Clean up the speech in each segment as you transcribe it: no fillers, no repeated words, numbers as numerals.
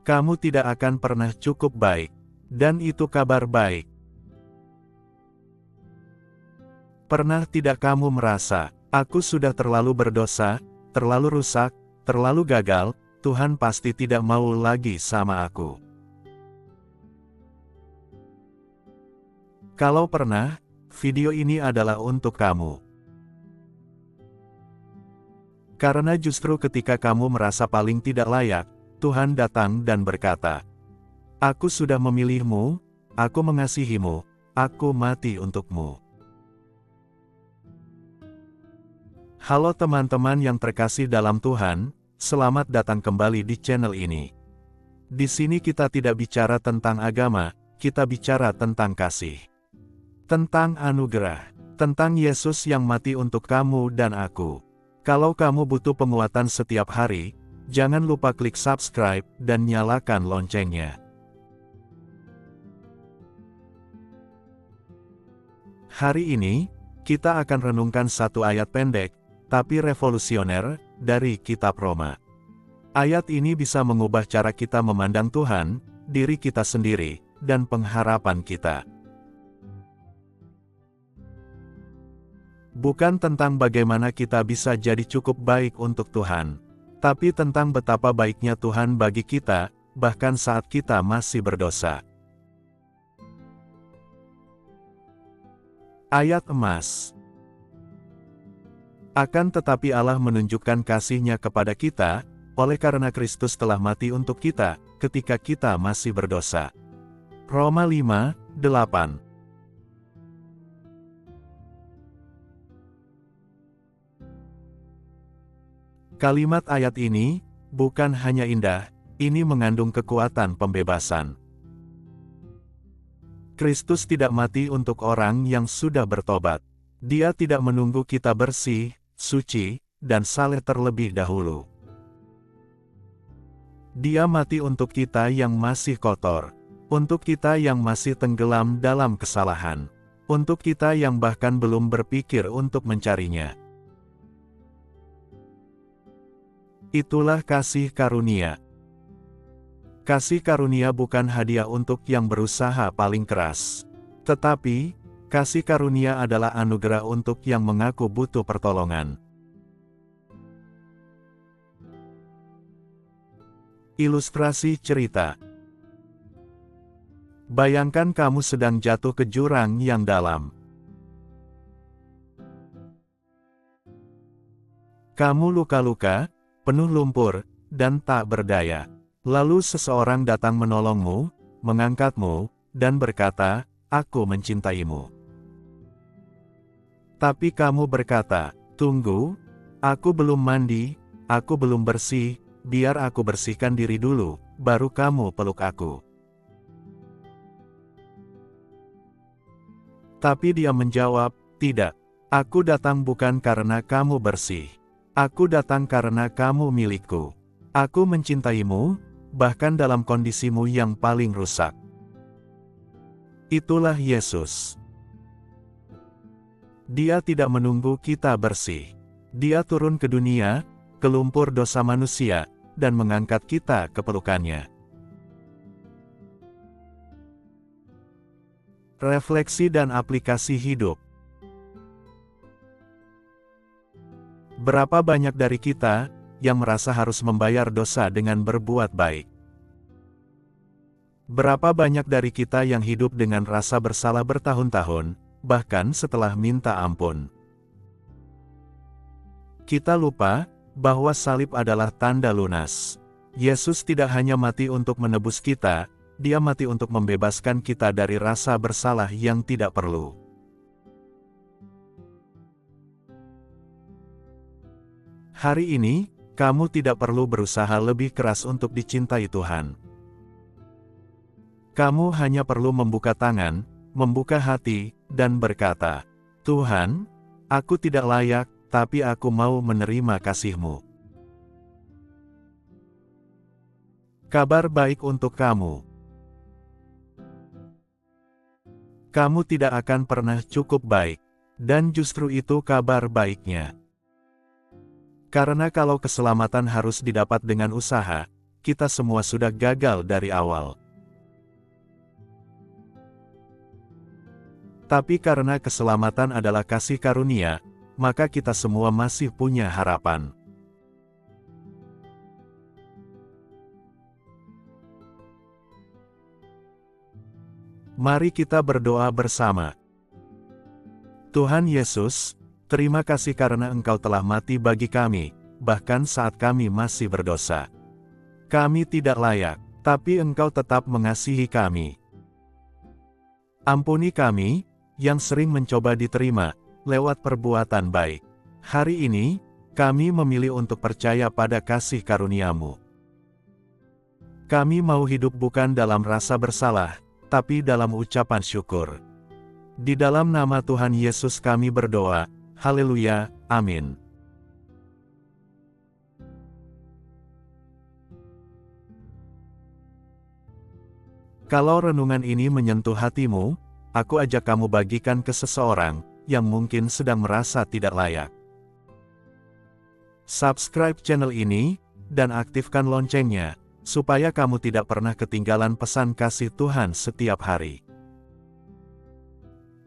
Kamu tidak akan pernah cukup baik. Dan itu kabar baik. Pernah tidak kamu merasa, aku sudah terlalu berdosa, terlalu rusak, terlalu gagal, Tuhan pasti tidak mau lagi sama aku. Kalau pernah, video ini adalah untuk kamu. Karena justru ketika kamu merasa paling tidak layak, Tuhan datang dan berkata, "Aku sudah memilihmu, aku mengasihimu, aku mati untukmu." Halo teman-teman yang terkasih dalam Tuhan, selamat datang kembali di channel ini. Di sini kita tidak bicara tentang agama, kita bicara tentang kasih. Tentang anugerah, tentang Yesus yang mati untuk kamu dan aku. Kalau kamu butuh penguatan setiap hari, jangan lupa klik subscribe dan nyalakan loncengnya. Hari ini, kita akan renungkan satu ayat pendek, tapi revolusioner, dari Kitab Roma. Ayat ini bisa mengubah cara kita memandang Tuhan, diri kita sendiri, dan pengharapan kita. Bukan tentang bagaimana kita bisa jadi cukup baik untuk Tuhan, tapi tentang betapa baiknya Tuhan bagi kita, bahkan saat kita masih berdosa. Ayat emas. Akan tetapi Allah menunjukkan kasih-Nya kepada kita, oleh karena Kristus telah mati untuk kita, ketika kita masih berdosa. Roma 5:8. Kalimat ayat ini, bukan hanya indah, ini mengandung kekuatan pembebasan. Kristus tidak mati untuk orang yang sudah bertobat. Dia tidak menunggu kita bersih, suci, dan saleh terlebih dahulu. Dia mati untuk kita yang masih kotor, untuk kita yang masih tenggelam dalam kesalahan, untuk kita yang bahkan belum berpikir untuk mencarinya. Itulah kasih karunia. Kasih karunia bukan hadiah untuk yang berusaha paling keras, tetapi kasih karunia adalah anugerah untuk yang mengaku butuh pertolongan. Ilustrasi cerita. Bayangkan kamu sedang jatuh ke jurang yang dalam. Kamu luka-luka, penuh lumpur, dan tak berdaya. Lalu seseorang datang menolongmu, mengangkatmu, dan berkata, "Aku mencintaimu." Tapi kamu berkata, "Tunggu, aku belum mandi, aku belum bersih, biar aku bersihkan diri dulu, baru kamu peluk aku." Tapi dia menjawab, "Tidak, aku datang bukan karena kamu bersih. Aku datang karena kamu milikku. Aku mencintaimu, bahkan dalam kondisimu yang paling rusak." Itulah Yesus. Dia tidak menunggu kita bersih. Dia turun ke dunia, ke lumpur dosa manusia, dan mengangkat kita ke pelukannya. Refleksi dan aplikasi hidup. Berapa banyak dari kita yang merasa harus membayar dosa dengan berbuat baik? Berapa banyak dari kita yang hidup dengan rasa bersalah bertahun-tahun, bahkan setelah minta ampun? Kita lupa bahwa salib adalah tanda lunas. Yesus tidak hanya mati untuk menebus kita, Dia mati untuk membebaskan kita dari rasa bersalah yang tidak perlu. Hari ini, kamu tidak perlu berusaha lebih keras untuk dicintai Tuhan. Kamu hanya perlu membuka tangan, membuka hati, dan berkata, "Tuhan, aku tidak layak, tapi aku mau menerima kasih-Mu." Kabar baik untuk kamu. Kamu tidak akan pernah cukup baik, dan justru itu kabar baiknya. Karena kalau keselamatan harus didapat dengan usaha, kita semua sudah gagal dari awal. Tapi karena keselamatan adalah kasih karunia, maka kita semua masih punya harapan. Mari kita berdoa bersama. Tuhan Yesus, terima kasih karena Engkau telah mati bagi kami, bahkan saat kami masih berdosa. Kami tidak layak, tapi Engkau tetap mengasihi kami. Ampuni kami, yang sering mencoba diterima, lewat perbuatan baik. Hari ini, kami memilih untuk percaya pada kasih karunia-Mu. Kami mau hidup bukan dalam rasa bersalah, tapi dalam ucapan syukur. Di dalam nama Tuhan Yesus kami berdoa, haleluya, amin. Kalau renungan ini menyentuh hatimu, aku ajak kamu bagikan ke seseorang, yang mungkin sedang merasa tidak layak. Subscribe channel ini, dan aktifkan loncengnya, supaya kamu tidak pernah ketinggalan pesan kasih Tuhan setiap hari.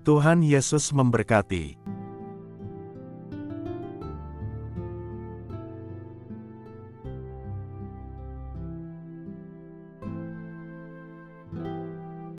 Tuhan Yesus memberkati.